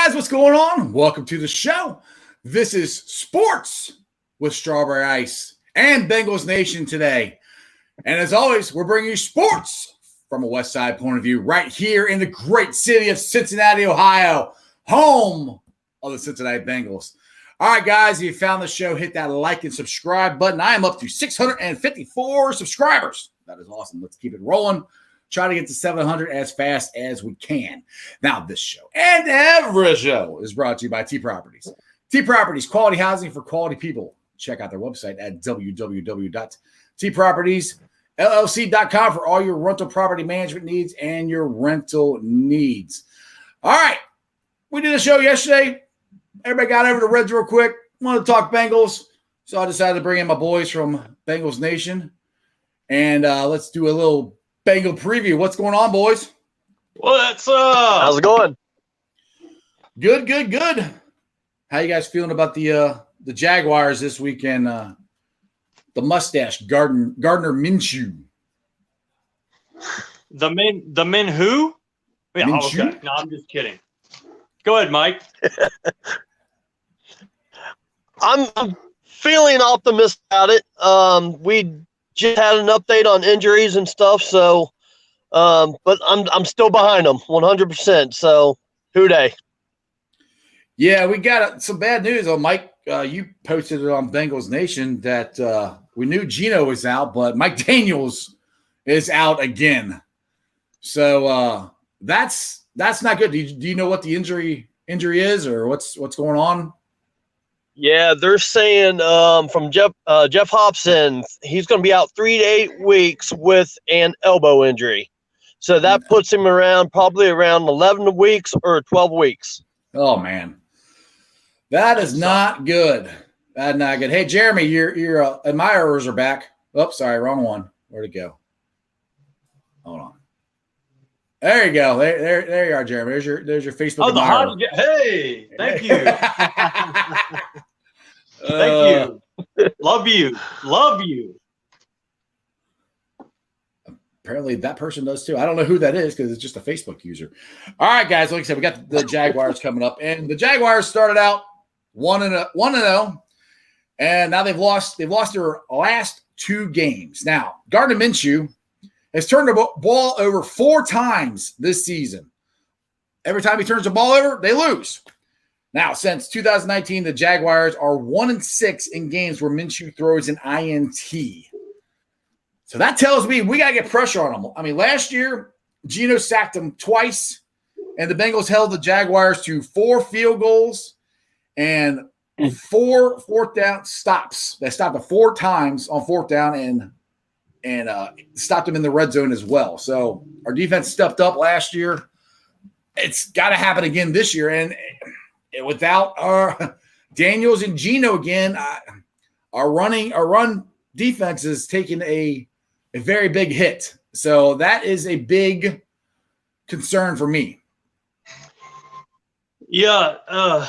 guys, what's going on? Welcome to the show. This is Sports with Strawberry Ice and Bengals Nation today. And as always, we're bringing you sports from a West Side point of view right here in the great city of Cincinnati, Ohio, home of the Cincinnati Bengals. All right, guys, if you found the show, hit that like and subscribe button. I am up to 654 subscribers. That is awesome. Let's keep it rolling. Try to get to 700 as fast as we can. Now, this show and every show is brought to you by T Properties. T Properties, quality housing for quality people. Check out their website at www.tpropertiesllc.com for all your rental property management needs and your rental needs. All right. We did a show yesterday. Everybody got over the Reds real quick. Wanted to talk Bengals. So I decided to bring in my boys from Bengals Nation. And let's do a little Bengal preview. What's going on, boys? What's up? How's it going? Good. How you guys feeling about the Jaguars this weekend? The mustache, Gardner Minshew. The men who? Yeah, Minshew? okay. No, I'm just kidding. Go ahead, Mike. I'm feeling optimistic about it. We just had an update on injuries and stuff, so but I'm still behind them 100%. So who dey? Yeah, we got some bad news. Oh, Mike, you posted it on Bengals Nation that we knew Geno was out, but Mike Daniels is out again. So that's not good. Do you know what the injury is or what's going on? Yeah, they're saying from Jeff Hobson, he's going to be out 3 to 8 weeks with an elbow injury. So that puts him probably around 11 weeks or 12 weeks. Oh man, that is not good. That's not good. Hey, Jeremy, your admirers are back. Oh, sorry, wrong one. Where'd it go? Hold on. There you go. There you are, Jeremy. There's your Facebook. Oh, the hot. Hey, thank you. Thank you. Love you. Apparently that person does too. I don't know who that is because it's just a Facebook user. All right, guys. Like I said, we got the Jaguars coming up, and the Jaguars started out 1-0, and now they've lost their last 2 games. Now, Gardner Minshew has turned the ball over 4 times this season. Every time he turns the ball over, they lose. Now, since 2019, the Jaguars are 1-6 in games where Minshew throws an INT. So that tells me we got to get pressure on them. I mean, last year, Geno sacked them twice, and the Bengals held the Jaguars to 4 field goals and 4 fourth down stops. They stopped them 4 times on 4th down and stopped them in the red zone as well. So our defense stepped up last year. It's got to happen again this year. And without our Daniels and Geno again, our run defense is taking a very big hit. So that is a big concern for me. Yeah,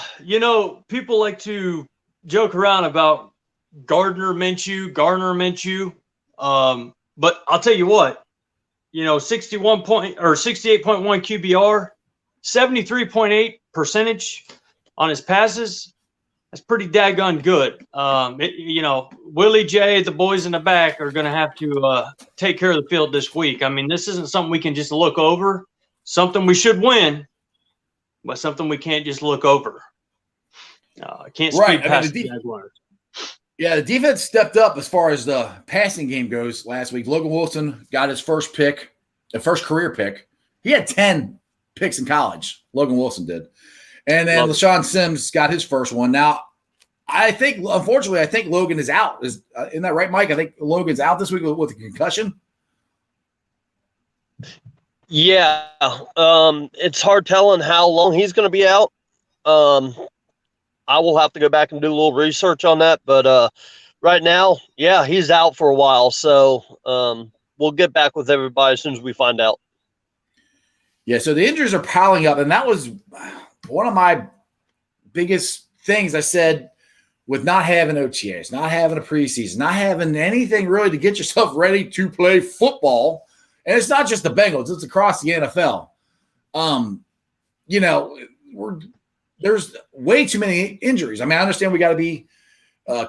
people like to joke around about Gardner Minshew. But I'll tell you what, 68.1 QBR, 73.8 percentage on his passes. That's pretty daggone good. Willie J, the boys in the back are going to have to take care of the field this week. I mean, this isn't something we can just look over. Something we should win, but something we can't just look over. I can't speak past the Jaguars. Yeah, the defense stepped up as far as the passing game goes last week. Logan Wilson got his first pick, the first career pick. He had 10 picks in college. Logan Wilson did. And then LaShawn Sims got his first one. Now, unfortunately, I think Logan is out. Isn't that right, Mike? I think Logan's out this week with a concussion. Yeah, it's hard telling how long he's going to be out. I will have to go back and do a little research on that. But right now, yeah, he's out for a while. So we'll get back with everybody as soon as we find out. Yeah, so the injuries are piling up, and that was one of my biggest things I said with not having OTAs, not having a preseason, not having anything really to get yourself ready to play football. And it's not just the Bengals, it's across the NFL. there's way too many injuries. I mean, I understand we got to be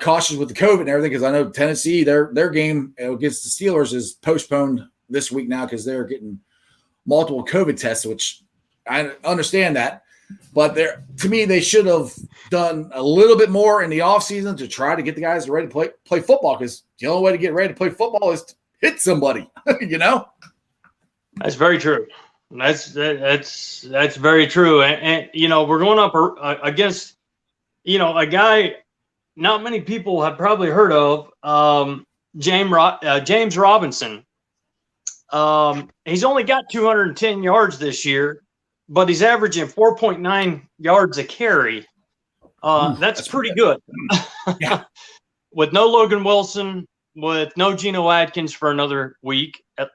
cautious with the COVID and everything because I know Tennessee, their game against the Steelers is postponed this week now because they're getting multiple COVID tests, which I understand that. But to me, they should have done a little bit more in the offseason to try to get the guys ready to play football because the only way to get ready to play football is to hit somebody, you know? That's very true. That's very true. And you know, we're going up against, you know, a guy not many people have probably heard of, James Robinson. He's only got 210 yards this year, but he's averaging 4.9 yards a carry. That's pretty good. Yeah. With no Logan Wilson, with no Geno Atkins for another week at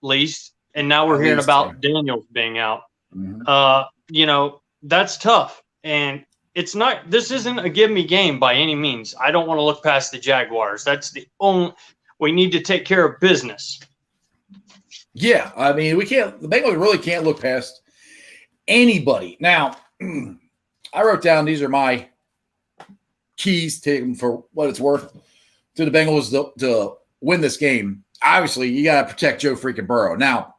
least, and now we're hearing about Daniels being out. Mm-hmm. You know, that's tough. And this isn't a give me game by any means. I don't want to look past the Jaguars. That's we need to take care of business. Yeah. I mean, the Bengals really can't look past anybody. Now, I wrote down, these are my keys, take them for what it's worth, to the Bengals to win this game. Obviously, you got to protect Joe freaking Burrow. Now,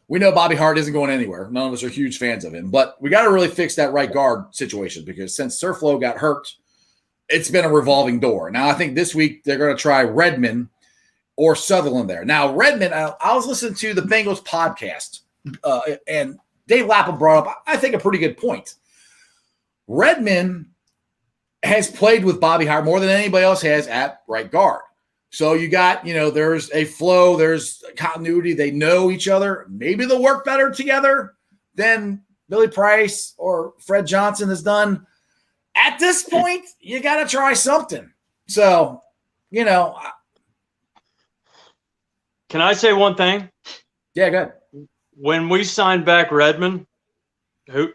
we know Bobby Hart isn't going anywhere. None of us are huge fans of him. But we got to really fix that right guard situation because since Surflow got hurt, it's been a revolving door. Now, I think this week they're going to try Redmond or Sutherland there. Now, Redmond, I was listening to the Bengals podcast, and Dave Lapham brought up, I think, a pretty good point. Redmond has played with Bobby Hart more than anybody else has at right guard. So you got, there's a flow, there's continuity. They know each other. Maybe they'll work better together than Billy Price or Fred Johnson has done. At this point, you got to try something. So, Can I say one thing? Yeah, go ahead. When we signed back Redmond, who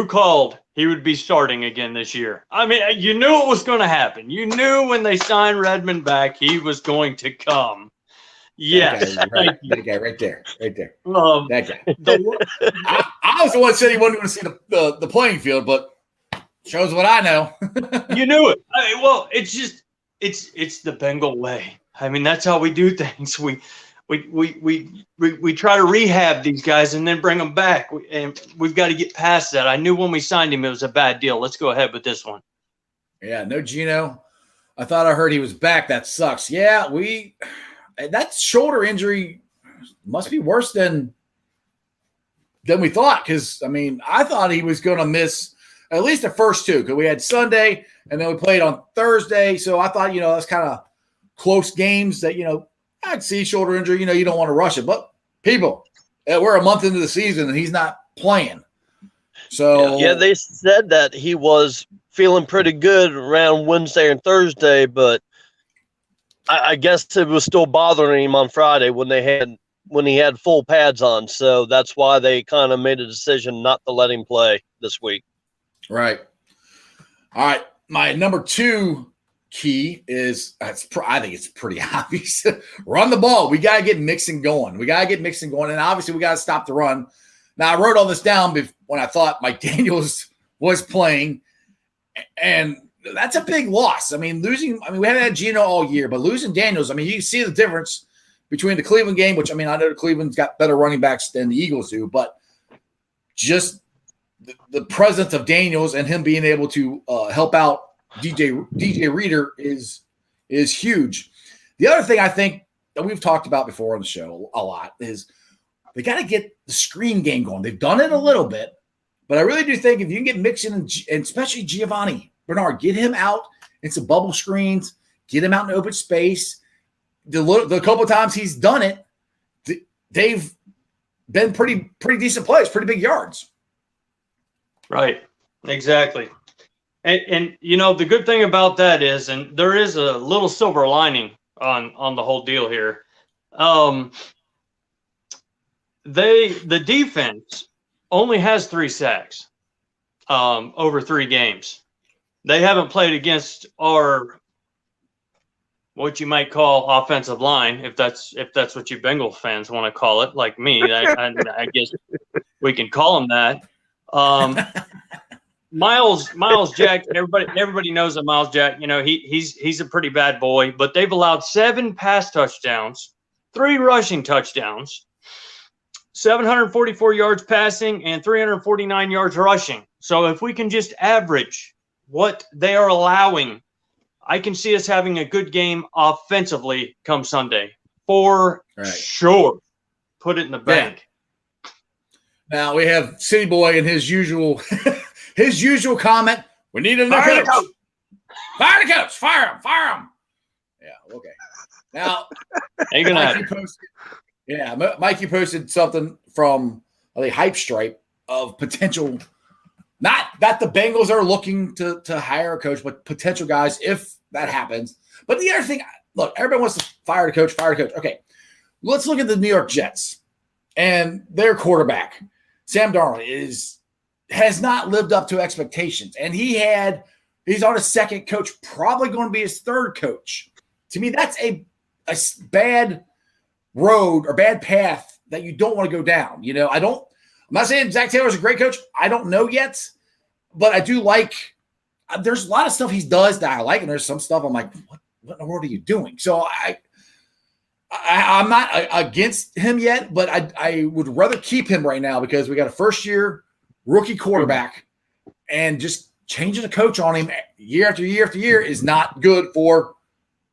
called he would be starting again this year? I mean, you knew it was going to happen. You knew when they signed Redmond back, he was going to come. Yes. That guy right there. That guy. I was the one that said he wanted to see the playing field, but shows what I know. You knew it. Well, it's just it's the Bengal way. I mean, that's how we do things. We try to rehab these guys and then bring them back, and we've got to get past that. I knew when we signed him it was a bad deal. Let's go ahead with this one. Yeah, no Geno. I thought I heard he was back. That sucks. Yeah, that shoulder injury must be worse than we thought. Because I thought he was going to miss at least the first two. Because we had Sunday and then we played on Thursday. So I thought that's kind of close games that I'd see shoulder injury. You don't want to rush it, but people, we're a month into the season and he's not playing. So yeah, they said that he was feeling pretty good around Wednesday and Thursday, but I guess it was still bothering him on Friday when he had full pads on. So that's why they kind of made a decision not to let him play this week. Right. All right. My number 2 key is, I think it's pretty obvious. Run the ball. We got to get Mixon going. And obviously we got to stop the run. Now, I wrote all this down when I thought Mike Daniels was playing, and that's a big loss. We haven't had Geno all year, but losing Daniels, you can see the difference between the Cleveland game, which, I know Cleveland's got better running backs than the Eagles do, but just the presence of Daniels and him being able to help out DJ Reader is huge. The other thing I think that we've talked about before on the show a lot is they got to get the screen game going. They've done it a little bit, but I really do think if you can get Mixon and especially Giovanni Bernard, get him out in some bubble screens, get him out in open space. The couple of times he's done it, they've been pretty decent plays, pretty big yards. Right, exactly. And the good thing about that is, and there is a little silver lining on the whole deal here. The defense only has 3 sacks over 3 games. They haven't played against our what you might call offensive line, if that's what you Bengals fans want to call it, like me. I guess we can call them that. Miles Jack, everybody knows that Miles Jack, he's a pretty bad boy, but they've allowed 7 pass touchdowns, 3 rushing touchdowns, 744 yards passing, and 349 yards rushing. So if we can just average what they are allowing, I can see us having a good game offensively come Sunday for sure. Put it in the bank. Now we have City Boy and his usual comment. We need a new coach. Fire the coach. Fire him. Yeah. Okay. Now, Mikey posted something from the Hype Stripe of potential. Not that the Bengals are looking to hire a coach, but potential guys if that happens. But the other thing, look, everybody wants to fire the coach. Okay, let's look at the New York Jets and their quarterback. Sam Darnold has not lived up to expectations, and he's on his second coach, probably going to be his third coach. To me, that's a bad road or bad path that you don't want to go down. I'm not saying Zach Taylor's a great coach. I don't know yet, but I do like. There's a lot of stuff he does that I like, and there's some stuff I'm like, what in the world are you doing? So I'm not against him yet, but I would rather keep him right now because we got a first-year rookie quarterback, and just changing a coach on him year after year after year is not good for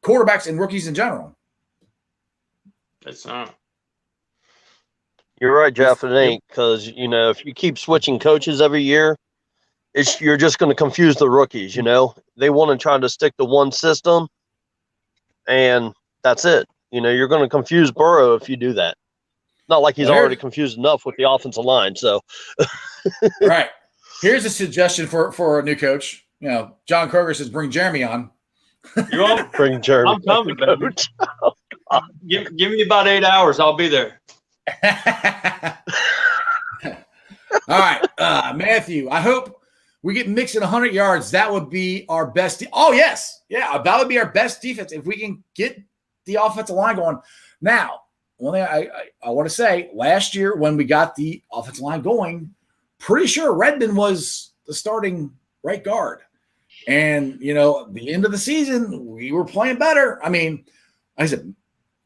quarterbacks and rookies in general. It's not. You're right, Jeff. It ain't because if you keep switching coaches every year, you're just going to confuse the rookies. They want to try to stick to one system, and that's it. You're going to confuse Burrow if you do that. Not like he's already confused enough with the offensive line. So, right. Here's a suggestion for a new coach. John Kroger says bring Jeremy on. You want bring Jeremy? I'm coming, coach. Give me about 8 hours. I'll be there. All right, Matthew. I hope we get Mixon 100 yards. That would be our best. Oh yes, yeah, that would be our best defense if we can get the offensive line going. Now, one thing I want to say: last year when we got the offensive line going, pretty sure Redmond was the starting right guard, and the end of the season we were playing better. I mean, like I said,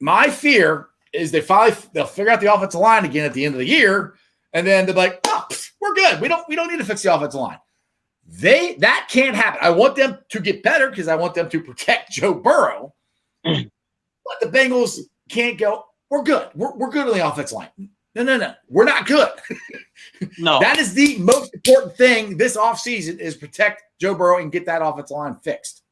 my fear is they'll figure out the offensive line again at the end of the year, and then they're like, "Oh, we're good. We don't need to fix the offensive line." That can't happen. I want them to get better because I want them to protect Joe Burrow. But the Bengals can't go, we're good. We're good on the offensive line. No. We're not good. No. That is the most important thing this offseason is protect Joe Burrow and get that offensive line fixed.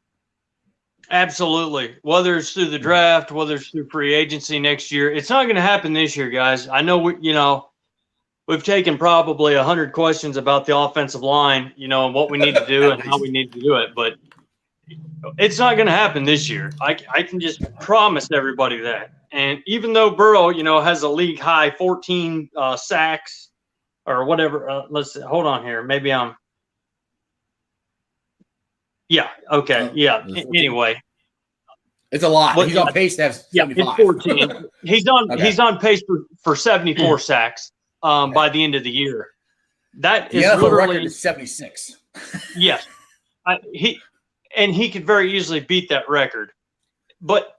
Absolutely. Whether it's through the draft, whether it's through free agency next year, it's not going to happen this year, guys. I know we've taken probably 100 questions about the offensive line, and what we need to do and how we need to do it, but it's not going to happen this year. I can just promise everybody that. And even though Burrow, has a league high 14 sacks or whatever, hold on here. Maybe I'm. Yeah. Okay. Yeah. Anyway, it's a lot. He's on pace to have 75. Yeah, it's 14. He's on pace for 74 sacks by the end of the year. That is literally record is 76. Yes. He could very easily beat that record, but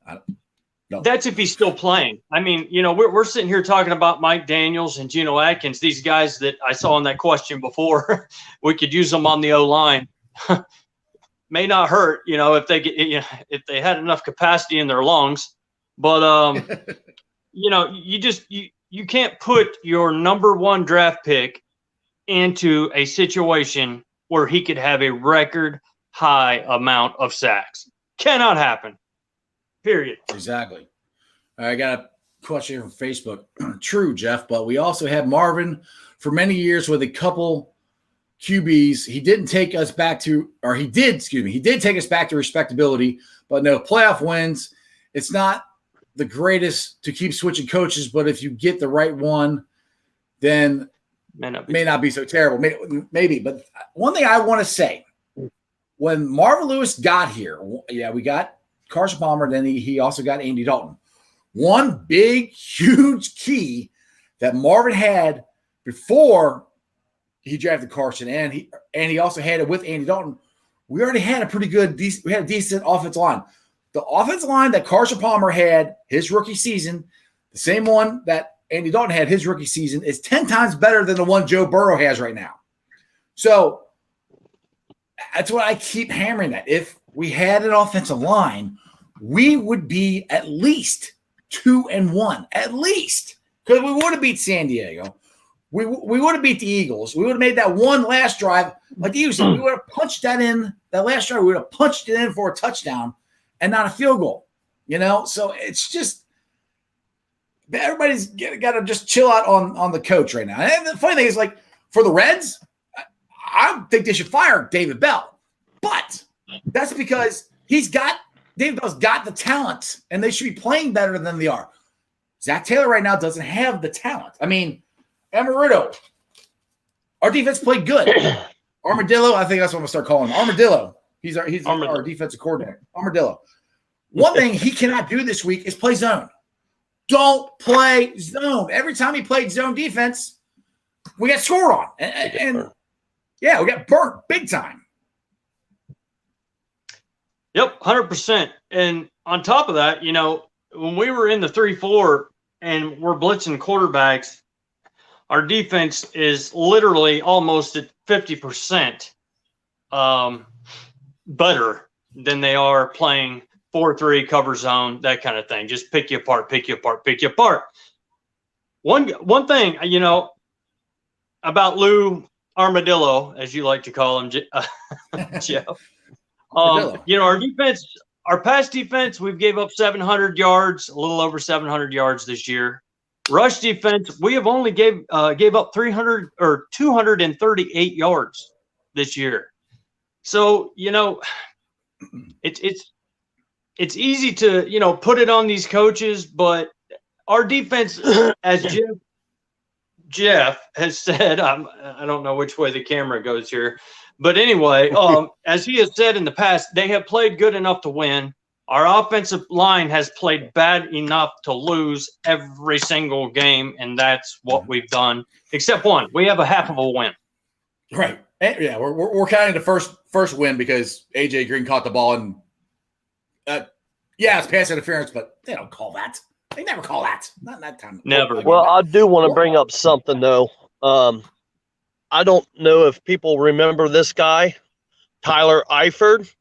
that's if he's still playing. I mean, we're sitting here talking about Mike Daniels and Geno Atkins, these guys that I saw in that question before. We could use them on the O-line. May not hurt, if they get, if they had enough capacity in their lungs, but you can't put your number 1 draft pick into a situation where he could have a record high amount of sacks. Cannot happen. Period. Exactly. I got a question from Facebook. True, Jeff, but we also had Marvin for many years with a couple QBs. He did take us back to respectability, but no playoff wins. It's not the greatest to keep switching coaches, but if you get the right one, then may not be so terrible. Maybe. But one thing I want to say, when Marvin Lewis got here, we got Carson Palmer, then he also got Andy Dalton. One big, huge key that Marvin had before he drafted Carson, and he also had it with Andy Dalton. We already had a decent offensive line. The offensive line that Carson Palmer had his rookie season, the same one that Andy Dalton had his rookie season, is 10 times better than the one Joe Burrow has right now. So that's what I keep hammering that. If we had an offensive line, we would be at least 2-1, at least, because we would have beat San Diego. We would have beat the Eagles. We would have made that one last drive. Like you said, we would have punched that in, that last drive. We would have punched it in for a touchdown and not a field goal. So it's just everybody's got to just chill out on the coach right now. And the funny thing is, like, for the Reds, I think they should fire David Bell. But that's because David Bell's got the talent, and they should be playing better than they are. Zach Taylor right now doesn't have the talent. I mean, Amaruto, our defense played good. Armadillo, I think that's what I'm going to start calling him. Armadillo. He's our defensive coordinator. Armadillo. One thing he cannot do this week is play zone. Don't play zone. Every time he played zone defense, we got scored on. And we got burnt big time. Yep, 100%. And on top of that, when we were in the 3-4 and we're blitzing quarterbacks, our defense is literally almost at 50% better than they are playing 4-3 cover zone, that kind of thing. Just pick you apart. One thing, about Lou Armadillo, as you like to call him, Joe. Our defense, our pass defense, we've gave up 700 yards, a little over 700 yards this year. Rush defense, we have only gave up 300 or 238 yards this year. So, it's easy to, put it on these coaches, but our defense, as Jeff has said, I don't know which way the camera goes here, but anyway, as he has said in the past, they have played good enough to win. Our offensive line has played bad enough to lose every single game, and that's what we've done, except one. We have a half of a win. Right. And, yeah, we're counting the first win because A.J. Green caught the ball and it's pass interference, but they don't call that. They never call that. Not in that time. Never. Well, I do want to bring up something, though. I don't know if people remember this guy, Tyler Eifert.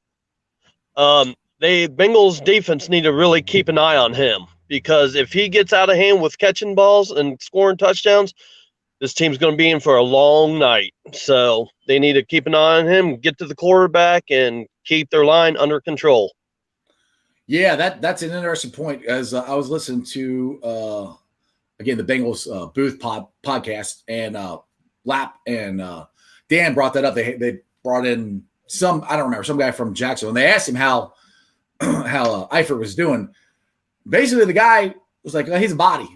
The Bengals defense need to really keep an eye on him because if he gets out of hand with catching balls and scoring touchdowns, this team's going to be in for a long night. So they need to keep an eye on him, get to the quarterback, and keep their line under control. Yeah, that's an interesting point. As I was listening to, again, the Bengals booth podcast, and Lap and Dan brought that up. They brought in some guy from Jacksonville, and they asked him how Eifert was doing. Basically, the guy was like, he's a body.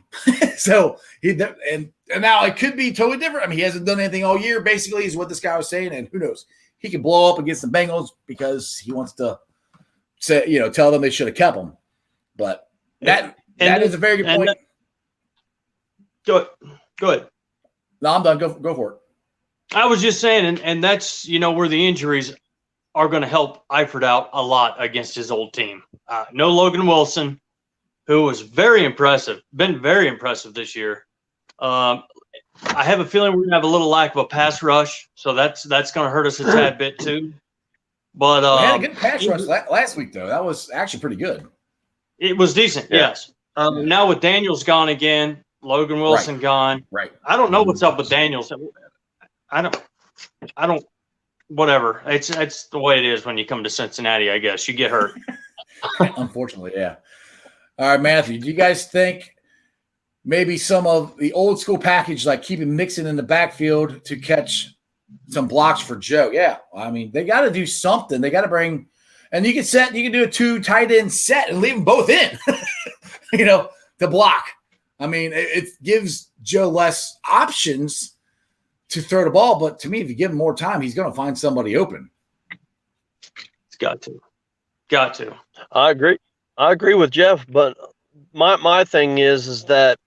So and now it could be totally different. I mean, he hasn't done anything all year, basically, is what this guy was saying. And who knows? He could blow up against the Bengals because he wants to say, tell them they should have kept him. But that is a very good point. Go ahead. No, I'm done. Go for it. I was just saying, and that's, where the injuries are going to help Eifert out a lot against his old team. No Logan Wilson, who was been very impressive this year. I have a feeling we're going to have a little lack of a pass rush, so that's going to hurt us a tad bit too. But we had a good pass rush last week, though. That was actually pretty good. It was decent, yes. Now with Daniels gone again, Logan Wilson gone. Right. I don't know what's up with Daniels. I don't. Whatever. It's the way it is when you come to Cincinnati. I guess you get hurt. Unfortunately, yeah. All right, Matthew. Do you guys think maybe some of the old school package, like keeping Mixon in the backfield to catch some blocks for Joe? Yeah, I mean they got to do something. They got to bring, and you can do a 2 tight end set and leave them both in, to block. I mean, it gives Joe less options to throw the ball, but to me, if you give him more time, he's going to find somebody open. It's got to. I agree with Jeff, but my thing is that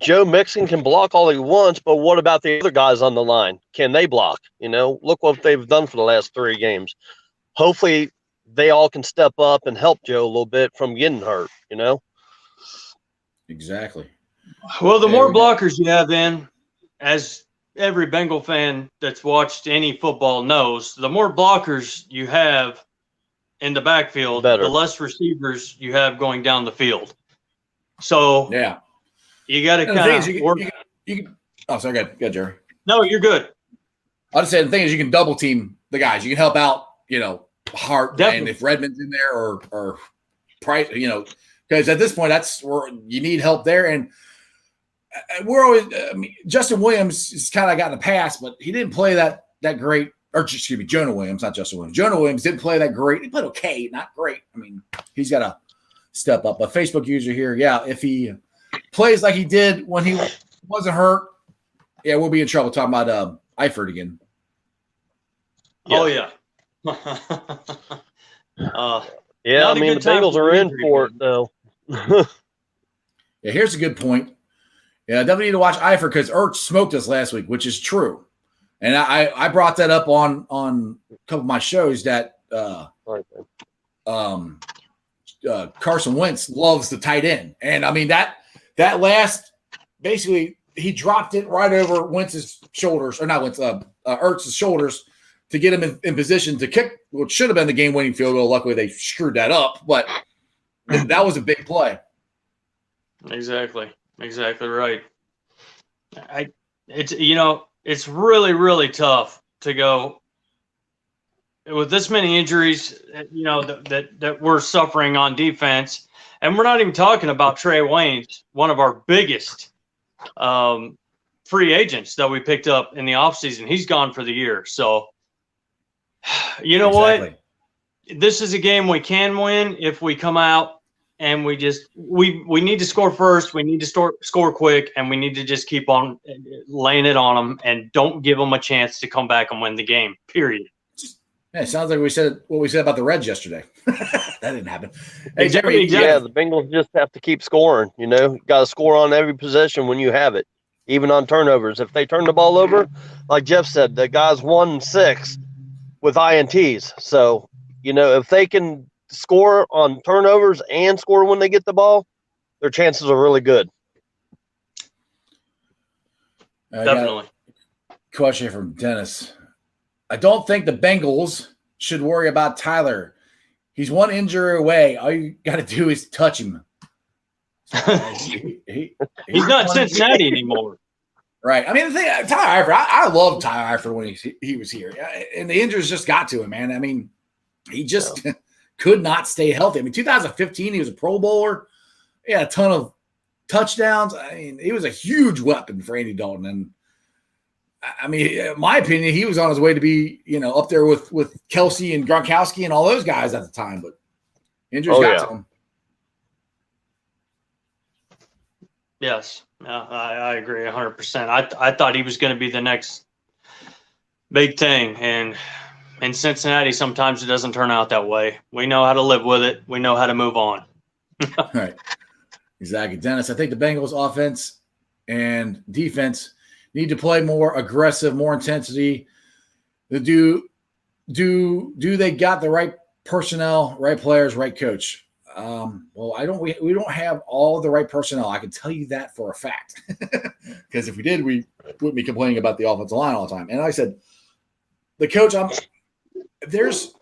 Joe Mixon can block all he wants, but what about the other guys on the line? Can they block? Look what they've done for the last 3 games. Hopefully they all can step up and help Joe a little bit from getting hurt, Exactly. Well, the more blockers you have in, as every Bengal fan that's watched any football knows, the more blockers you have in the backfield, Better. the less receivers you have going down the field. So yeah, you got to kind of work. Oh, sorry, go ahead, Jerry. No, you're good. I'll just say the thing is you can double team the guys. You can help out, Hart, Definitely. and if Redmond's in there or Price, because at this point that's where you need help there. And we're always Justin Williams has kind of gotten a pass, but he didn't play that great. Or excuse me, Jonah Williams, not Justin Williams. Jonah Williams didn't play that great. He played okay, not great. I mean, he's got to step up. But Facebook user here, yeah, if he plays like he did when he wasn't hurt, yeah, we'll be in trouble. Talking about Eifert again. Yeah. Oh yeah. Yeah, I mean the Bengals are in for it though. Yeah, here's a good point. Yeah, definitely need to watch Eifert because Ertz smoked us last week, which is true. And I brought that up on a couple of my shows that Carson Wentz loves the tight end. And I mean that last basically he dropped it right over Wentz's shoulders, or not Wentz, Ertz's shoulders to get him in position to kick, which should have been the game-winning field goal. Luckily, they screwed that up, but that was a big play. Exactly right. It's really, really tough to go with this many injuries, that we're suffering on defense. And we're not even talking about Trey Waynes, one of our biggest free agents that we picked up in the offseason. He's gone for the year. So, what? This is a game we can win if we come out and we need to score first. We need to score quick, and we need to just keep on laying it on them and don't give them a chance to come back and win the game, period. Yeah, it sounds like we said what we said about the Reds yesterday. That didn't happen. Hey, Jerry, yeah, the Bengals just have to keep scoring. Got to score on every possession when you have it, even on turnovers. If they turn the ball over, like Jeff said, the guys 1-6 with INTs. So, if they can score on turnovers and score when they get the ball, their chances are really good. Definitely. Question from Dennis. I don't think the Bengals should worry about Tyler. He's one injury away. All you got to do is touch him. He's not Cincinnati anymore. Right. I mean, the thing, Tyler Eifert, I loved Tyler Eifert when he was here. And the injuries just got to him, man. I mean, he just could not stay healthy. I mean, 2015, he was a Pro Bowler. He had a ton of touchdowns. I mean, he was a huge weapon for Andy Dalton. And, I mean, in my opinion, he was on his way to be, up there with Kelsey and Gronkowski and all those guys at the time. But injuries got to him. Yes, I agree 100%. I thought he was going to be the next big thing, and in Cincinnati, sometimes it doesn't turn out that way. We know how to live with it. We know how to move on. Right, exactly, Dennis. I think the Bengals' offense and defense need to play more aggressive, more intensity. Do they got the right personnel, right players, right coach? Well, we don't have all the right personnel. I can tell you that for a fact. Because if we did, we wouldn't be complaining about the offensive line all the time. And like I said, the coach, there's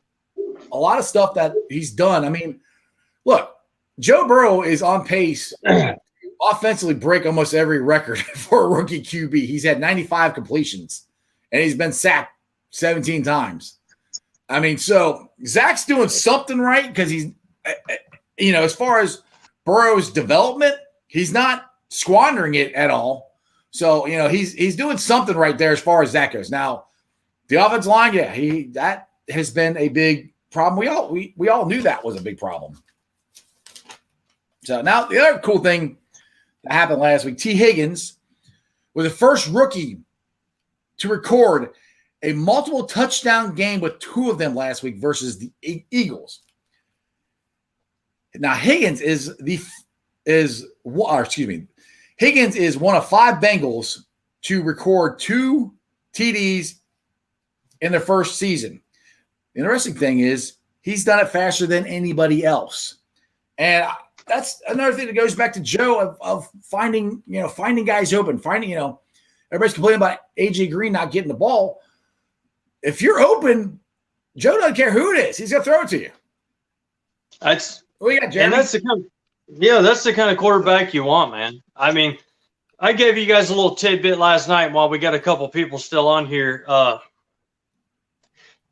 a lot of stuff that he's done. I mean, look, Joe Burrow is on pace to offensively break almost every record for a rookie QB. He's had 95 completions, and he's been sacked 17 times. I mean, so Zach's doing something right because he's – as far as Burrow's development, he's not squandering it at all. So, he's doing something right there as far as that goes. Now, the offensive line, that has been a big problem. We all knew that was a big problem. So now the other cool thing that happened last week, T. Higgins was the first rookie to record a multiple touchdown game with 2 of them last week versus the Eagles. Now Higgins Higgins is one of 5 Bengals to record 2 TDs in their first season. The interesting thing is he's done it faster than anybody else. And that's another thing that goes back to Joe of finding guys open, everybody's complaining about AJ Green not getting the ball. If you're open, Joe doesn't care who it is. He's going to throw it to you. That's Jeremy. And that's the kind of quarterback you want, man. I mean, I gave you guys a little tidbit last night while we got a couple people still on here. I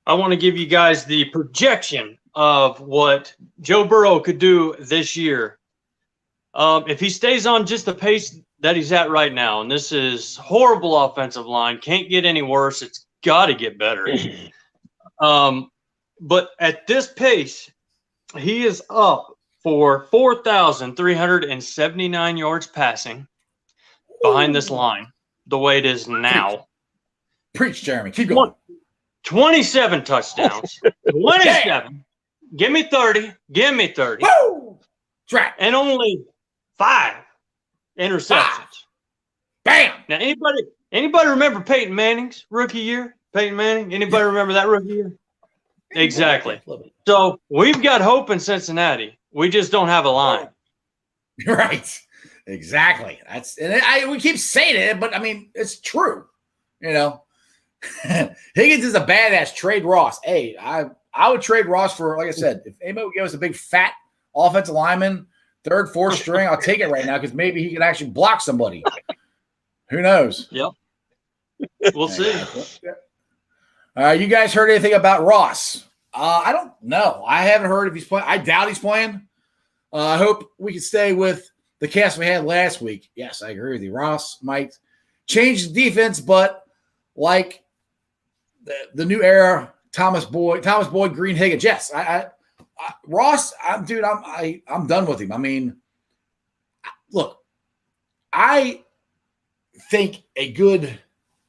want to give you guys the projection of what Joe Burrow could do this year. If he stays on just the pace that he's at right now, and this is horrible offensive line, can't get any worse. It's got to get better. But at this pace, he is up for 4,379 yards passing behind this line, the way it is now. Preach, Jeremy. Keep going. 27 touchdowns. 27. Give me 30. Give me 30. Woo! Track. And only 5 interceptions. Bam! Now, anybody remember Peyton Manning's rookie year? Peyton Manning? Anybody remember that rookie year? Exactly. So we've got hope in Cincinnati. We just don't have a line. Right. Exactly. We keep saying it, but I mean, it's true. Higgins is a badass. Trade Ross. Hey, I would trade Ross for, like I said, if anybody would give us a big fat offensive lineman, 3rd, 4th string, I'll take it right now because maybe he can actually block somebody. Who knows? Yep. We'll see. You guys heard anything about Ross? I don't know. I haven't heard if he's playing. I doubt he's playing. I hope we can stay with the cast we had last week. Yes, I agree with you. Ross might change the defense, but like the new era, Thomas Boyd, Green, Higgins. Yes, Ross. I'm done with him. I mean, look, I think a good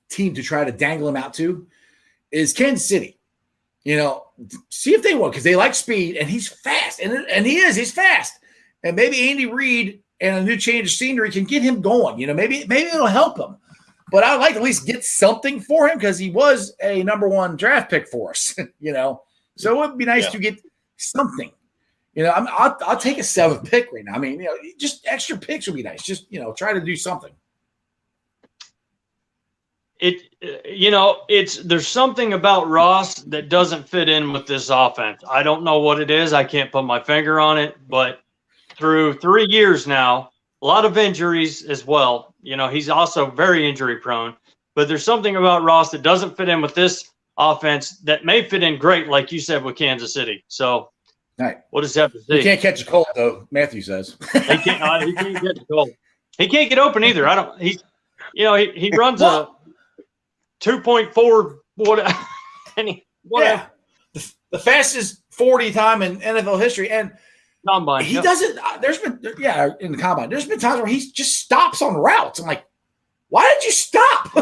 team to try to dangle him out to is Kansas City. See if they want, because they like speed, and he's fast, and he's fast. And maybe Andy Reid and a new change of scenery can get him going. Maybe it'll help him. But I'd like to at least get something for him because he was a number 1 draft pick for us. So it would be nice to get something. I'll take a 7th pick right now. I mean, just extra picks would be nice. Just try to do something. There's something about Ross that doesn't fit in with this offense. I don't know what it is. I can't put my finger on it, but through 3 years now, a lot of injuries as well. He's also very injury prone, but there's something about Ross that doesn't fit in with this offense that may fit in great, like you said, with Kansas City. So right. We'll just have to see. He can't catch a cold, though, Matthew says. He can't get a cold. He can't get open either. He runs a 2.4 whatever. Yeah. The fastest 40 time in NFL history. And combine. He doesn't in the combine. There's been times where he just stops on routes. I'm like, why did you stop?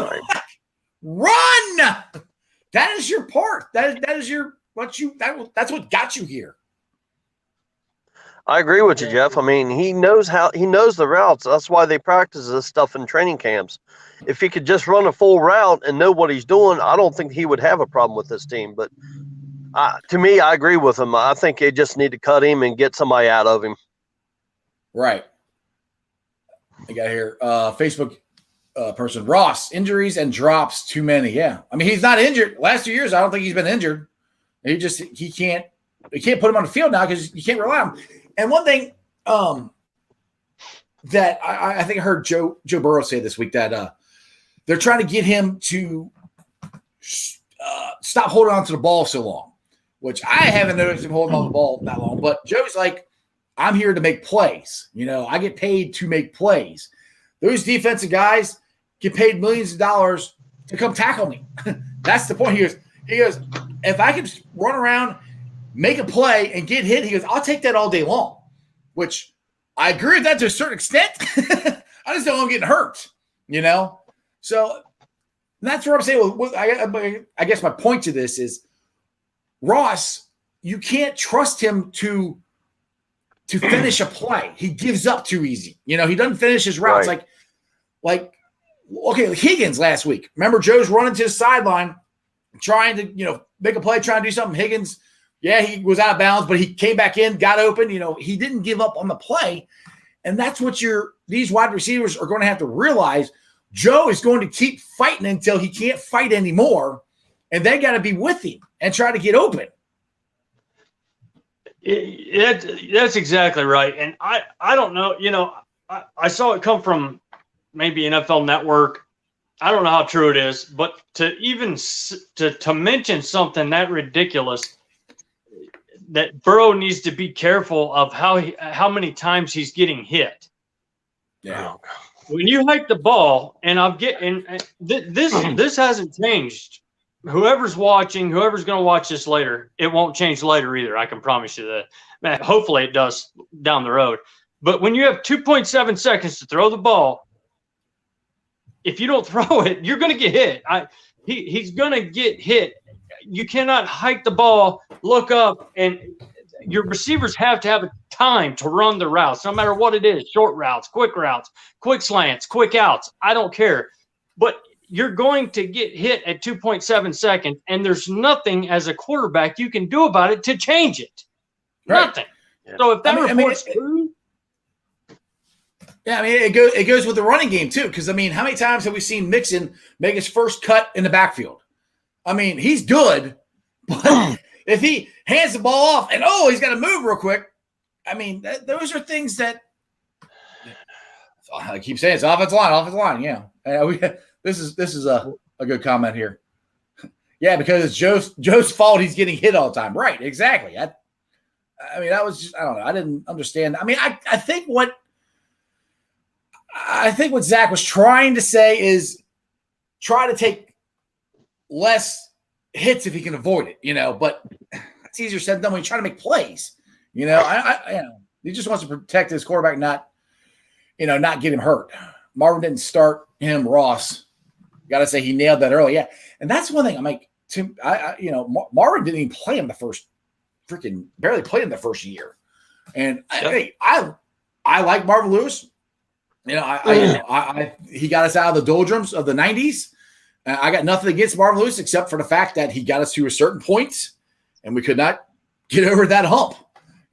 Run. That is your part. That's what got you here. I agree with you, Jeff. I mean, he knows the routes. That's why they practice this stuff in training camps. If he could just run a full route and know what he's doing, I don't think he would have a problem with this team. But to me, I agree with him. I think they just need to cut him and get somebody out of him. Right. I got here. Facebook person, Ross, injuries and drops too many. Yeah. I mean, he's not injured. Last 2 years, I don't think he's been injured. He can't put him on the field now because you can't rely on him. And one thing that I think I heard Joe Burrow say this week that they're trying to get him to stop holding on to the ball so long, which I haven't noticed him holding on to the ball that long. But Joe's like, I'm here to make plays. I get paid to make plays. Those defensive guys get paid millions of dollars to come tackle me. That's the point. He goes, if I can run around, make a play, and get hit, he goes, I'll take that all day long, which I agree with that to a certain extent. I just don't want getting hurt, So that's what I'm saying. I guess my point to this is Ross, you can't trust him to finish a play. He gives up too easy. He doesn't finish his routes. Right. Like Like, okay, Higgins last week. Remember, Joe's running to the sideline, trying to, make a play, trying to do something. Higgins, yeah, he was out of bounds, but he came back in, got open. He didn't give up on the play. And that's what these wide receivers are going to have to realize. Joe is going to keep fighting until he can't fight anymore, and they got to be with him and try to get open. That's exactly right. And I don't know, I saw it come from maybe NFL Network. I don't know how true it is, but to even to mention something that ridiculous, that Burrow needs to be careful of how many times he's getting hit. Yeah. When you hike the ball, and this hasn't changed. Whoever's watching, whoever's going to watch this later, it won't change later either. I can promise you that. Man, hopefully it does down the road. But when you have 2.7 seconds to throw the ball, if you don't throw it, you're going to get hit. He's going to get hit. You cannot hike the ball, look up, and your receivers have to have a time to run the routes, no matter what it is, short routes, quick slants, quick outs. I don't care. But you're going to get hit at 2.7 seconds, and there's nothing as a quarterback you can do about it to change it. Right. Nothing. Yeah. So if that report's true. Yeah, it goes with the running game too, because how many times have we seen Mixon make his first cut in the backfield? He's good, but if he hands the ball off and he's got to move real quick, those are things that I keep saying. It's offensive line. Yeah, this is a good comment here. Yeah, because it's Joe's fault. He's getting hit all the time. Right? Exactly. That was just, I don't know. I didn't understand. I think what Zach was trying to say is try to take less hits if he can avoid it, but it's easier said than done when you're trying to make plays. He just wants to protect his quarterback, not get him hurt. Marvin didn't start him. Ross, got to say he nailed that early. Yeah. And that's one thing Marvin didn't even play him barely played him the first year. And I like Marvin Lewis. He got us out of the doldrums of the 90s. I got nothing against Marvin Lewis except for the fact that he got us to a certain point and we could not get over that hump.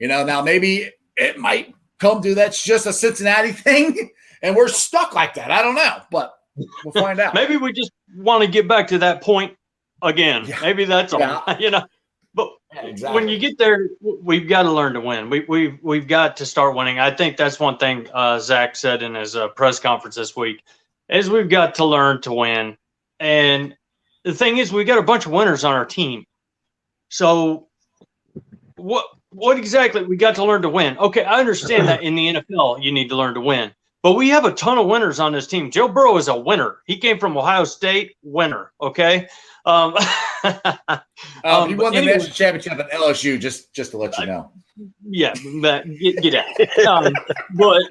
Now maybe it might come to that's just a Cincinnati thing and we're stuck like that. I don't know, but we'll find out. Maybe we just want to get back to that point again. Yeah. Maybe that's all, But exactly. When you get there, we've got to learn to win. We've got to start winning. I think that's one thing Zach said in his press conference this week is we've got to learn to win. And the thing is, we got a bunch of winners on our team. So what exactly we got to learn to win? Okay, I understand that in the NFL you need to learn to win. But we have a ton of winners on this team. Joe Burrow is a winner. He came from Ohio State, winner, okay? He won the national championship at LSU, just to let you know. Yeah, get out. But,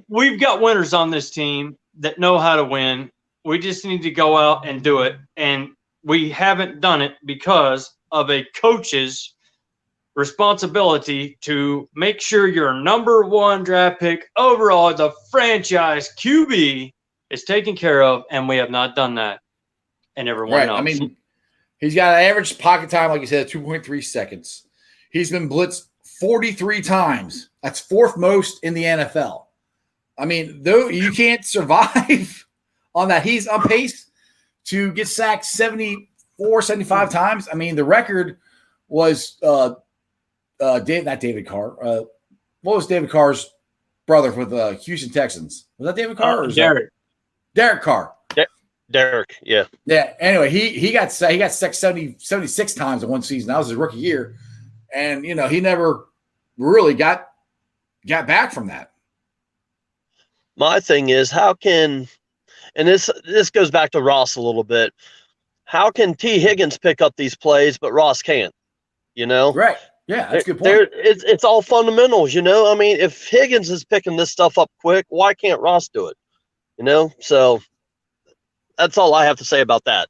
we've got winners on this team that know how to win. We just need to go out and do it. And we haven't done it because of a coach's responsibility to make sure your number one draft pick overall, the franchise QB, is taken care of. And we have not done that. And everyone knows. He's got an average pocket time, like you said, 2.3 seconds. He's been blitzed 43 times. That's fourth most in the NFL. Though you can't survive on that. He's on pace to get sacked 74, 75 times. The record was not David Carr. What was David Carr's brother with the Houston Texans? Was that David Carr or Derek Carr? Derek, yeah. Yeah. Anyway, he got sacked 76 times in one season. That was his rookie year. And, he never really got back from that. My thing is, how can, and this goes back to Ross a little bit, how can T. Higgins pick up these plays, but Ross can't? Right. Yeah, that's a good point. It's all fundamentals, if Higgins is picking this stuff up quick, why can't Ross do it? So that's all I have to say about that.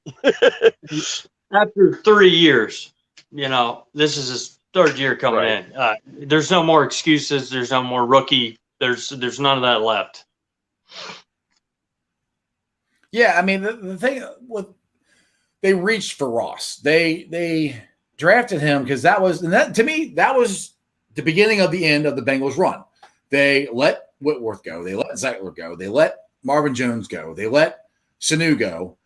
After 3 years, this is his third year coming in. There's no more excuses. There's no more rookie. There's none of that left. Yeah, I mean the thing with they reached for Ross. They drafted him because that was to me that was the beginning of the end of the Bengals run. They let Whitworth go. They let Zeitler go. They let Marvin Jones go. They let Sanu go.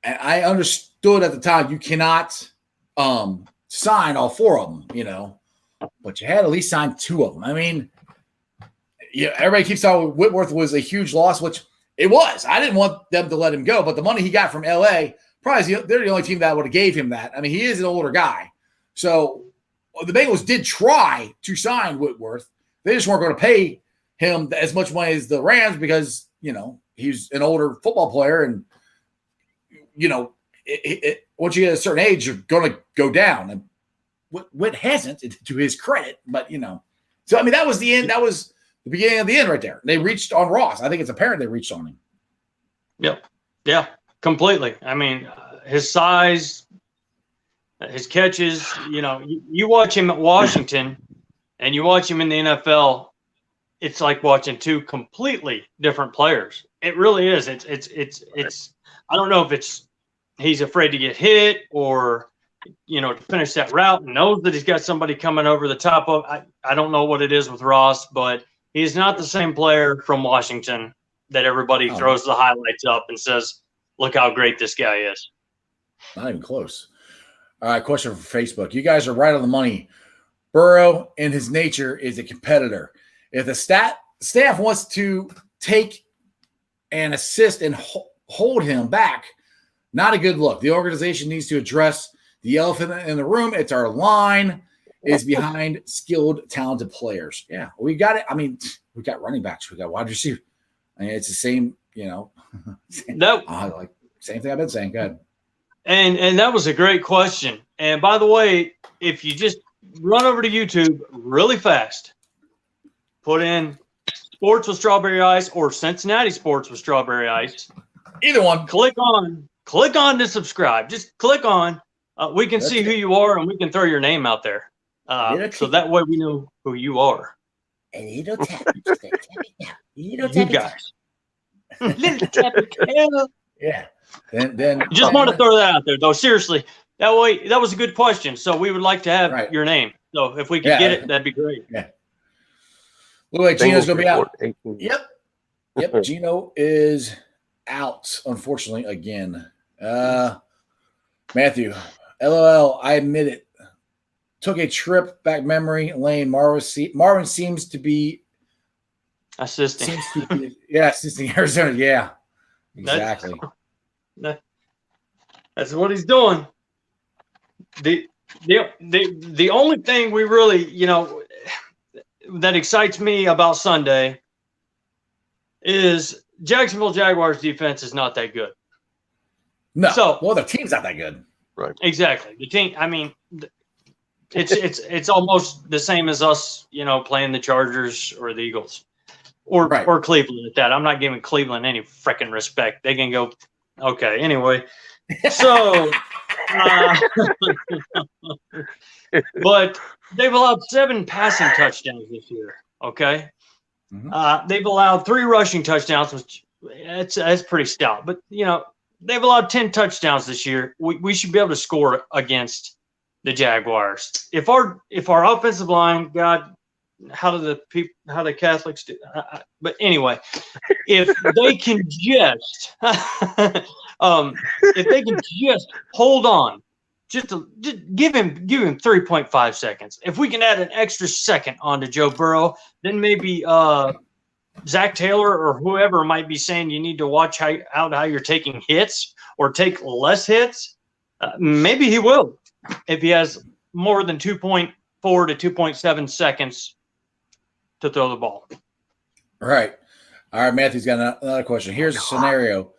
And I understood at the time you cannot sign all four of them, but you had at least signed two of them. I mean, everybody keeps talking Whitworth was a huge loss, which it was. I didn't want them to let him go, but the money he got from LA, probably they're the only team that would have gave him that. I mean, he is an older guy. So the Bengals did try to sign Whitworth. They just weren't going to pay him as much money as the Rams because, he's an older football player. And, once you get a certain age, you're going to go down. And Whit hasn't, to his credit. But, so, I mean, that was the end. That was the beginning of the end right there. They reached on Ross. I think it's apparent they reached on him. Yep. Yeah, completely. I mean, his size, his catches, you watch him at Washington and you watch him in the NFL, it's like watching two completely different players. It really is. It's I don't know if he's afraid to get hit or, to finish that route and knows that he's got somebody coming over the top of. I don't know what it is with Ross, but he's not the same player from Washington that everybody throws the highlights up and says, look how great this guy is. Not even close. All right, question for Facebook. You guys are right on the money. Burrow, in his nature, is a competitor. If the staff wants to take and assist and hold him back, not a good look. The organization needs to address the elephant in the room. It's our line is behind skilled, talented players. Yeah, we got it. I mean, we got running backs. We got wide receivers. I mean, it's the same, same thing I've been saying. Go ahead. And that was a great question. And by the way, if you just run over to YouTube really fast, put in Sports with Strawberry Ice or Cincinnati Sports with Strawberry Ice. Either one. Click on to subscribe. Just click on. We can see who you are and we can throw your name out there. So that way we know who you are. And you don't tap it. Just tap it now. You don't You tap guys. Little tap it. Yeah. Then Just want to throw that out there, though. Seriously, that way that was a good question. So we would like to have your name. So if we could get it, that'd be great. Yeah. Look like Gino's gonna be out. Yep. Gino is out, unfortunately, again. Matthew, LOL. I admit it. Took a trip back memory lane. Marvin seems to be assisting. Assisting Arizona. Yeah, exactly. That's what he's doing. The only thing we really, that excites me about Sunday is Jacksonville Jaguars defense is not that good. No. So, the team's not that good. Right. Exactly. The team, I mean, it's almost the same as us, playing the Chargers or the Eagles or Cleveland at that. I'm not giving Cleveland any freaking respect. They can go, okay. Anyway, so, but they've allowed 7 passing touchdowns this year. Okay. Mm-hmm. They've allowed 3 rushing touchdowns, which that's pretty stout, but they've allowed 10 touchdowns this year. We should be able to score against the Jaguars. If our offensive line, God, how do the Catholics do? But anyway, if they can just, hold on, just give him 3.5 seconds. If we can add an extra second onto Joe Burrow, then maybe Zach Taylor or whoever might be saying you need to watch how you're taking hits or take less hits. Maybe he will if he has more than 2.4 to 2.7 seconds to throw the ball. Right. All right, Matthew's got another question. Here's a scenario.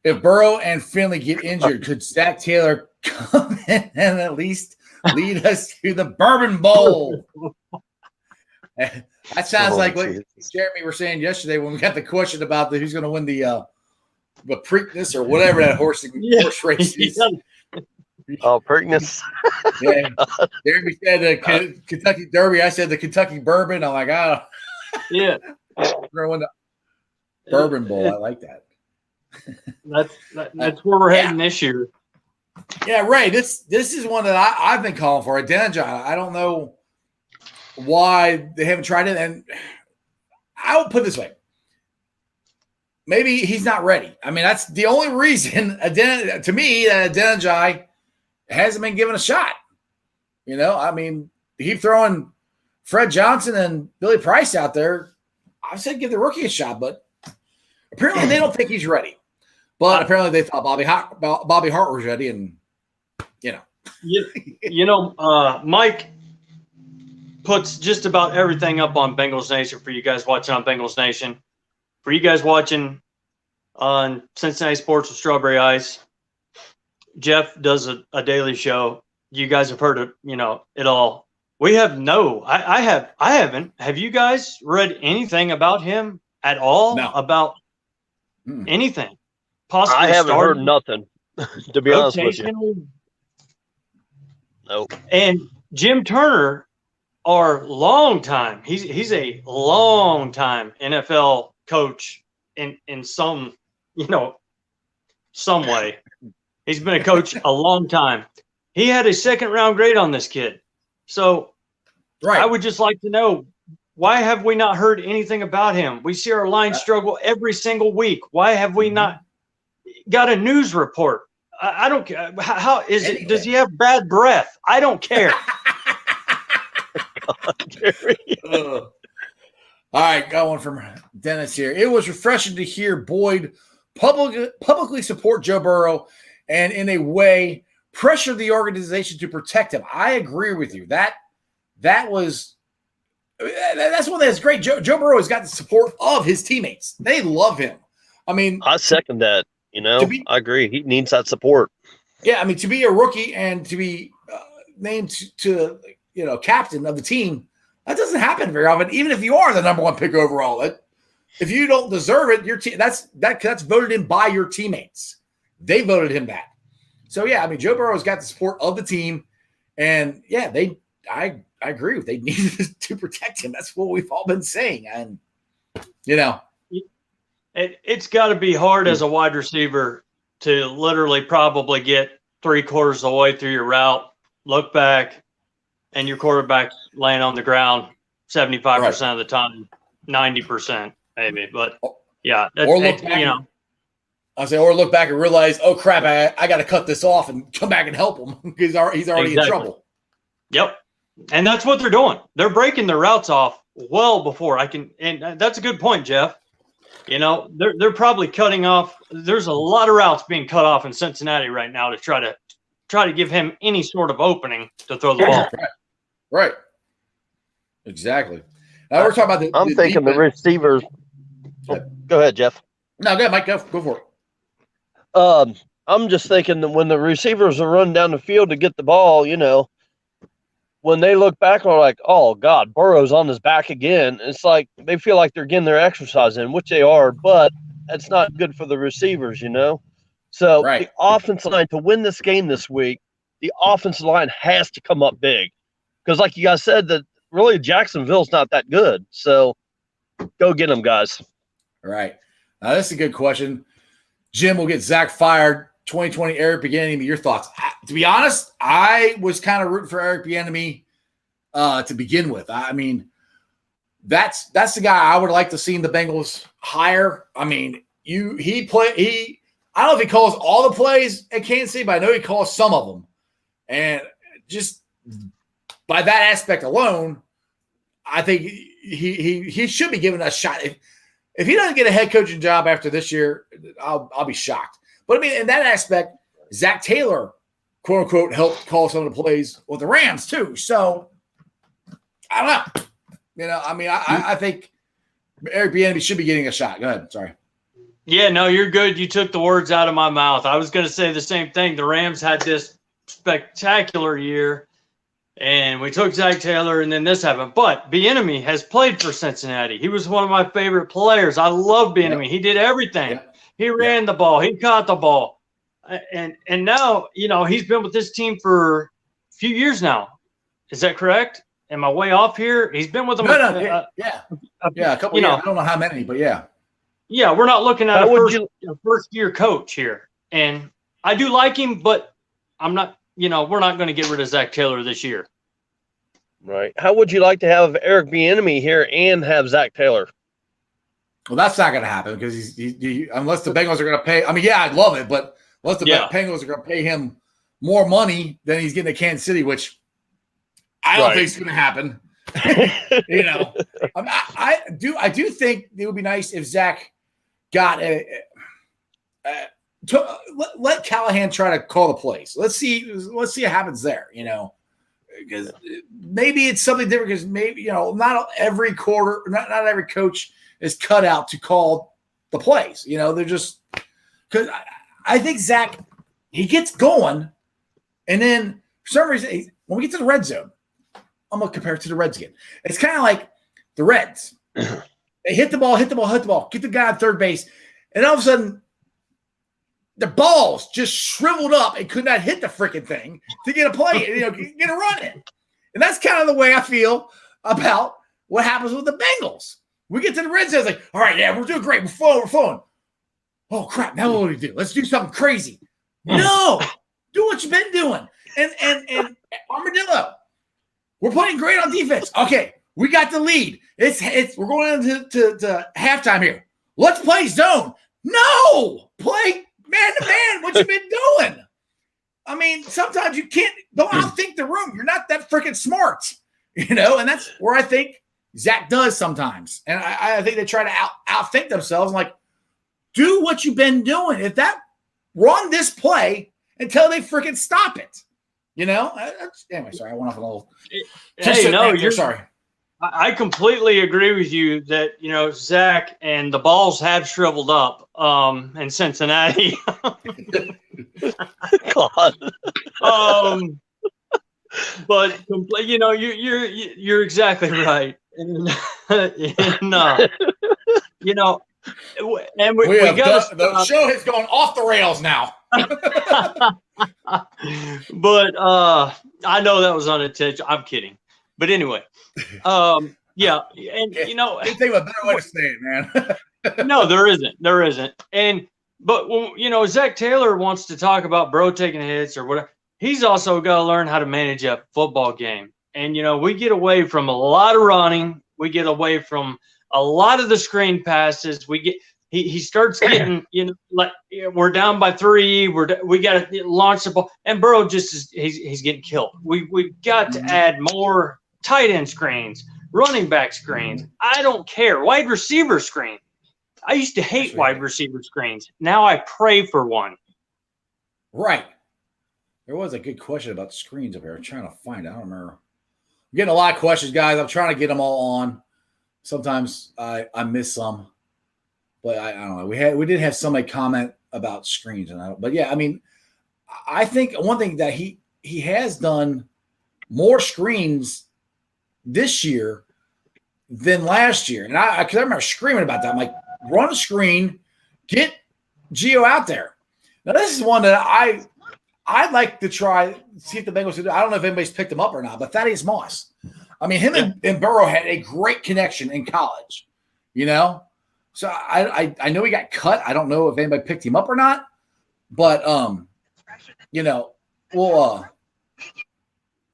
If Burrow and Finley get injured, could Zach Taylor come in and at least lead us to the Bourbon Bowl? That sounds like what Jeremy were saying yesterday when we got the question about who's going to win the Preakness or whatever that horse race is. Oh, Preakness. Yeah. Jeremy said the Kentucky Derby. I said the Kentucky Bourbon. I'm like, oh. Yeah. We're going to Bourbon Bowl. I like that. That's where we're heading this year. Yeah, Ray. This is one that I've been calling for. Adeniji. I don't know why they haven't tried it, and I will put it this way: maybe he's not ready. I mean, that's the only reason. To me, that Adeniji hasn't been given a shot. You know, I mean, they keep throwing Fred Johnson and Billy Price out there. I said give the rookie a shot, but apparently they don't think he's ready. But apparently they thought Bobby Hart was ready, and Mike puts just about everything up on Bengals Nation for you guys watching on Bengals Nation. For you guys watching on Cincinnati Sports with Strawberry Ice, Jeff does a daily show. You guys have heard it all. We have I haven't. Have you guys read anything about him at all? No. About anything? Possibly I haven't heard nothing, to be honest with you. Nope. And Jim Turner, our long time, he's a long time NFL coach in some way. He's been a coach a long time. He had a second round grade on this kid. So right. I would just like to know, why have we not heard anything about him? We see our line struggle every single week. Why have we not got a news report? I don't care. How is it? Does he have bad breath? I don't care. All right, got one from Dennis here. It was refreshing to hear Boyd publicly support Joe Burrow and in a way pressure the organization to protect him. I agree with you. That's one that's great. Joe Burrow has got the support of his teammates. They love him. I mean, I second that. I agree. He needs that support. Yeah, I mean, to be a rookie and to be named to captain of the team, that doesn't happen very often. Even if you are the number one pick overall, if you don't deserve it, your team that's voted in by your teammates. They voted him that. So yeah, I mean, Joe Burrow's got the support of the team, and yeah, I agree with. They needed to protect him. That's what we've all been saying, and it's got to be hard as a wide receiver to literally probably get 3/4 of the way through your route, look back, and your quarterback's laying on the ground 75% of the time, 90% maybe. But yeah, or look back. Or look back and realize, oh crap, I got to cut this off and come back and help him because he's already in trouble. Yep, and that's what they're doing. They're breaking their routes off well before I can. And that's a good point, Jeff. They're probably cutting off. There's a lot of routes being cut off in Cincinnati right now to try to give him any sort of opening to throw the ball. Right. Exactly. Now we're talking about I'm thinking the receivers. Go ahead, Jeff. No, go ahead, Mike. Go for it. I'm just thinking that when the receivers are running down the field to get the ball, when they look back and are like, oh, God, Burrow's on his back again, it's like they feel like they're getting their exercise in, which they are, but it's not good for the receivers, So the offensive line, to win this game this week, the offensive line has to come up big. Because like you guys said, that really Jacksonville's not that good. So go get them, guys. All right. Now, this is a good question. Jim will get Zach fired. 2020 Eric Bieniemy. Your thoughts? To be honest, I was kind of rooting for Eric Bieniemy to begin with. I mean, that's the guy I would like to see the Bengals hire. I mean, I don't know if he calls all the plays at Kansas City, but I know he calls some of them. And just by that aspect alone, I think he should be given a shot. If he doesn't get a head coaching job after this year, I'll be shocked. But I mean, in that aspect, Zach Taylor, quote unquote, helped call some of the plays with the Rams too. So I don't know. I mean, I think Eric Bieniemy should be getting a shot. Go ahead. Sorry. Yeah, no, you're good. You took the words out of my mouth. I was going to say the same thing. The Rams had this spectacular year, and we took Zach Taylor, and then this happened. But Bieniemy has played for Cincinnati. He was one of my favorite players. I love Bieniemy. Yep. He did everything. Yep. He ran the ball. He caught the ball. And now, he's been with this team for a few years now. Is that correct? Am I way off here? He's been with them. A couple years. I don't know how many, but yeah. Yeah, we're not looking at How a would first year coach here. And I do like him, but I'm not, we're not going to get rid of Zach Taylor this year. Right. How would you like to have Eric Bieniemy here and have Zach Taylor? Well, that's not going to happen because unless the Bengals are going to pay. I mean, yeah, I'd love it, but unless the Bengals are going to pay him more money than he's getting at Kansas City, which I don't think is going to happen. I do think it would be nice if Zach got let Callahan try to call the plays. Let's see what happens there. Because maybe it's something different. Because maybe not every quarter, not every coach is cut out to call the plays. They're just because I think Zach, he gets going, and then for some reason when we get to the red zone, I'm gonna compare it to the Reds again. It's kind of like the Reds. They hit the ball, get the guy on third base, and all of a sudden the balls just shriveled up and could not hit the freaking thing to get a play, get a run in. And that's kind of the way I feel about what happens with the Bengals. We get to the red zone, it's like, all right, yeah, we're doing great. We're flowing. Oh, crap, now what do we do? Let's do something crazy. No, do what you've been doing. And Armadillo, we're playing great on defense. Okay, we got the lead. We're going into halftime here. Let's play zone. No, play man to man. What you been doing? I mean, sometimes you don't outthink the room. You're not that freaking smart, and that's where I think Zach does sometimes. And I think they try to outthink themselves. Like, do what you've been doing. If that run this play until they freaking stop it. Anyway, sorry, I went off a little. Hey, no, you're sorry. I completely agree with you that Zach and the balls have shriveled up in Cincinnati. God. But you're exactly right. And and we got the show has gone off the rails now. But I know that was unintentional. I'm kidding. But anyway, yeah, and can't think of a better way to say it, man. No, there isn't. But when Zach Taylor wants to talk about bro taking hits or whatever, he's also got to learn how to manage a football game. And we get away from a lot of running. We get away from a lot of the screen passes. He starts getting, like we're down by 3. We got to launch the ball, and Burrow he's getting killed. We've got to add more tight end screens, running back screens. I don't care. Wide receiver screen. I used to hate wide receiver screens. Now I pray for one. Right. There was a good question about screens up here. I'm trying to find it. I don't remember. I'm getting a lot of questions, guys. I'm trying to get them all on. Sometimes I miss some. But I don't know. We did have somebody comment about screens, but yeah, I mean, I think one thing that he has done more screens this year than last year, and because I remember screaming about that. I'm like, run a screen, get Gio out there. Now this is one that I'd like to try see if the Bengals do. I don't know if anybody's picked him up or not, but Thaddeus Moss. I mean, him and Burrow had a great connection in college. So I know he got cut. I don't know if anybody picked him up or not, but we're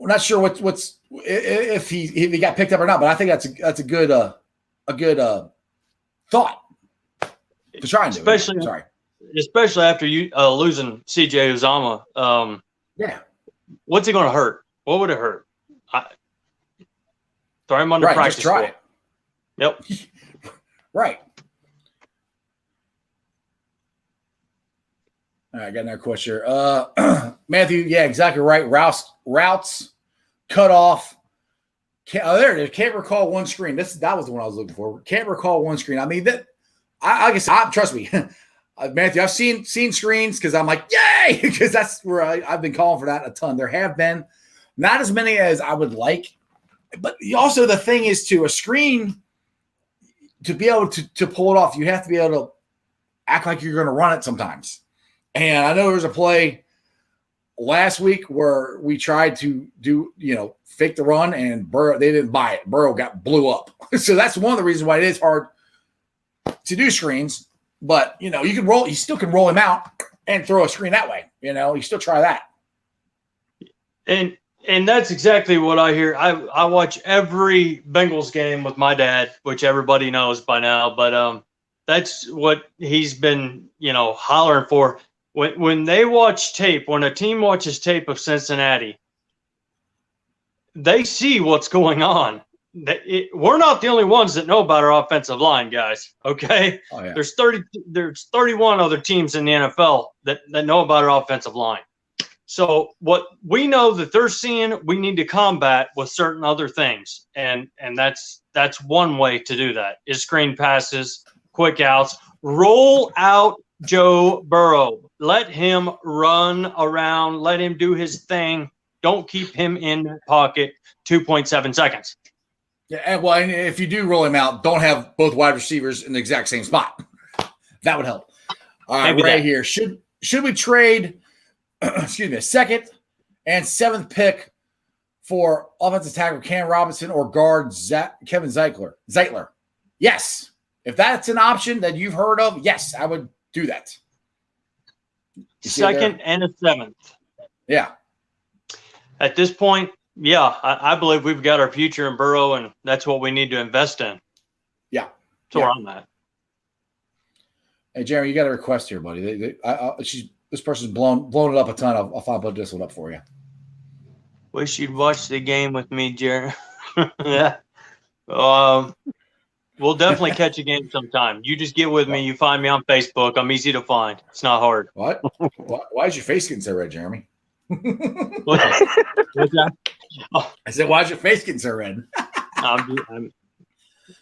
not sure what's if he got picked up or not. But I think that's a good thought to try and do. Especially after you losing CJ Uzama. Yeah, what's it going to hurt? What would it hurt? Throw him on the practice just try squad. Yep. Right. All right, I got another question here. Matthew, yeah, exactly right. Routes, cut off. There it is. Can't recall one screen. That was the one I was looking for. Can't recall one screen. I mean, I guess trust me, Matthew. I've seen screens because I'm like, yay, because that's where I've been calling for that a ton. There have been not as many as I would like, but also the thing is to a screen to be able to pull it off, you have to be able to act like you're going to run it sometimes. And I know there was a play last week where we tried to do, fake the run, and Burrow, they didn't buy it. Burrow blew up. So that's one of the reasons why it is hard to do screens, but you still can roll him out and throw a screen that way. You still try that. And that's exactly what I hear. I watch every Bengals game with my dad, which everybody knows by now, but that's what he's been, hollering for. When they watch tape, when a team watches tape of Cincinnati, they see what's going on. We're not the only ones that know about our offensive line, guys. Okay, oh, yeah. There's 31 other teams in the NFL that know about our offensive line. So what we know that they're seeing, we need to combat with certain other things, and that's one way to do that is screen passes, quick outs, roll out Joe Burrow, let him run around, let him do his thing. Don't keep him in the pocket 2.7 seconds. Yeah, and if you do roll him out, don't have both wide receivers in the exact same spot. That would help. All right, Maybe right here. Should we trade a second and seventh pick for offensive tackle Cam Robinson or guard Kevin Zeitler? Yes. If that's an option that you've heard of, yes, I would do that. Second and a seventh. Yeah. At this point, yeah, I believe we've got our future in Burrow, and that's what we need to invest in. Yeah. That's where I'm at. Hey, Jeremy, you got a request here, buddy. This person's blown it up a ton. I'll put this one up for you. Wish you'd watch the game with me, Jeremy. Yeah. We'll definitely catch a game sometime. You just get with me. You find me on Facebook. I'm easy to find. It's not hard. What? Why is your face getting so red, Jeremy? What's that? Oh. I said, why is your face getting so red?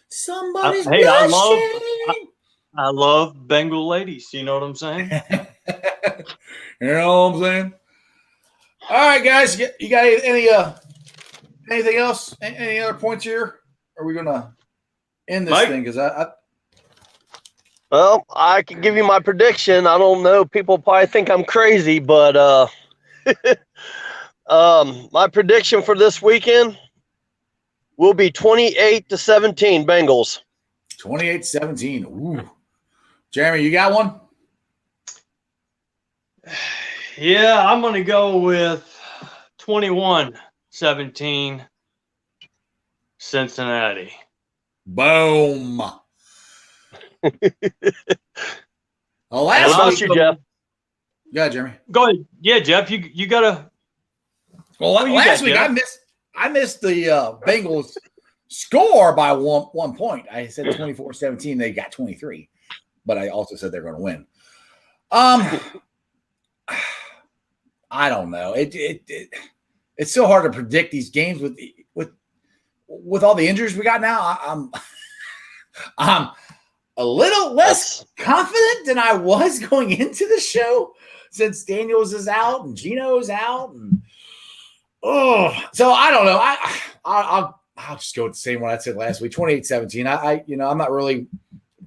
Somebody's blushing. I love Bengal ladies. You know what I'm saying? You know what I'm saying? All right, guys. You got anything else? Any other points here? Are we gonna end this thing? Because well, I can give you my prediction. I don't know. People probably think I'm crazy, but my prediction for this weekend will be 28-17 Bengals. 28-17. Ooh. Jeremy, you got one? Yeah, I'm going to go with 21-17 Cincinnati. Boom. How about you, Jeff? Yeah, Jeremy. Go ahead. Yeah, Jeff, you got to. Well, last week I missed the Bengals score by one point. I said 24-17. They got 23. But I also said they're going to win. I don't know. It's so hard to predict these games with all the injuries we got now. I'm a little less confident than I was going into the show since Daniels is out and Geno's out, and so I don't know. I'll just go with the same one I said last week, 28-17. I'm not really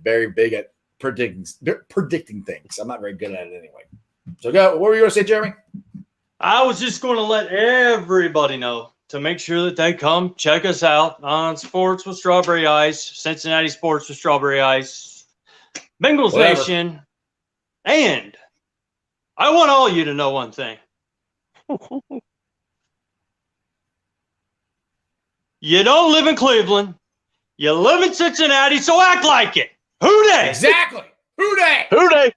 very big at predicting things. I'm not very good at it anyway. So what were you going to say, Jeremy? I was just going to let everybody know to make sure that they come check us out on Sports with Strawberry Ice, Cincinnati Sports with Strawberry Ice, Bengals Nation, and I want all you to know one thing. You don't live in Cleveland. You live in Cincinnati, so act like it. Who dey? Exactly. Who dey? Who dey?